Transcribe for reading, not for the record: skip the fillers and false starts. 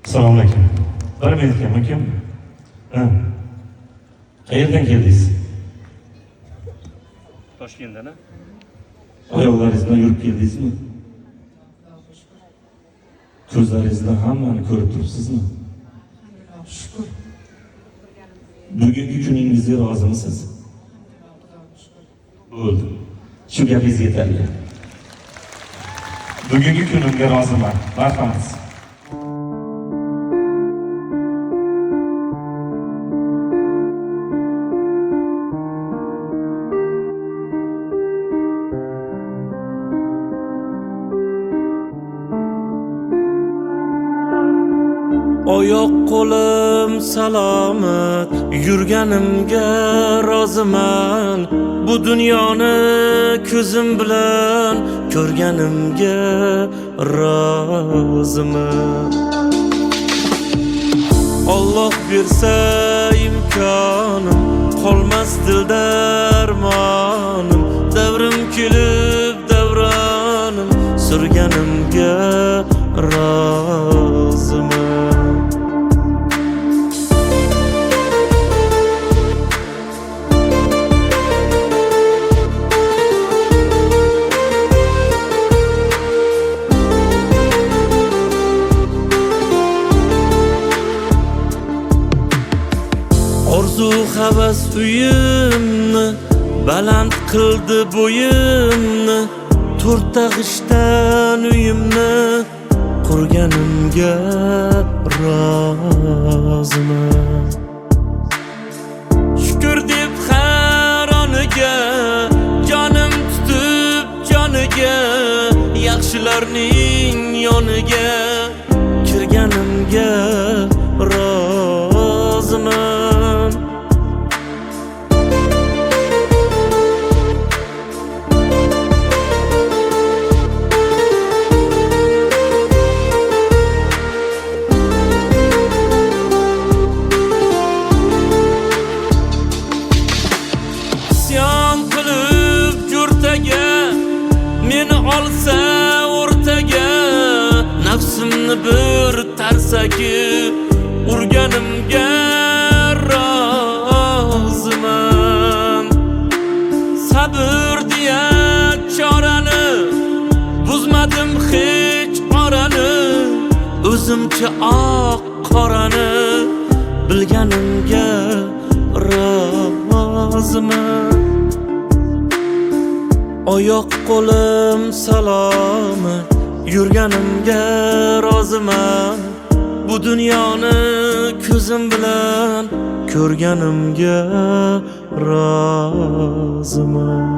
Assalomu alaykum. Bir minutga mumkin? Qayerdan keldingiz? Toshkentdan. Oyoqlaringiz bilan yurib keldingizmi? Ko'zlaringizdan hammani ko'rib turibsizmi? Shukr. Bugungi kuningizga rozimisiz? Bo'ldi. Shu gapingiz yetarli. Bugungi kunimga roziman. Marhamat. Oyoq qo'lim salomat, yurganimga roziman. Bu dunyoni ko'zim bilan ko'rganimga roziman. Alloh bersa imkonim, qolmas dilda armonim. Davrim kelib davronim, surganimga roziman. Orzu havas uyimni, baland qildi bo'yimni. To'rtta g'ishdan uyimni qurganimga roziman. Shukr deb har oniga, jonim tutib joniga, yaxshilarning yoniga kirganimga roziman. Meni olsa o'rtaga, nafsimni bir tarsaki urganimga roziman. Sabr deya chorani buzmadim hech orani, o'zimcha oq qorani bilganimga roziman. Oyoq qo'lim salomat, yurganimga roziman. Bu dunyoni ko'zim bilan ko'rganimga roziman.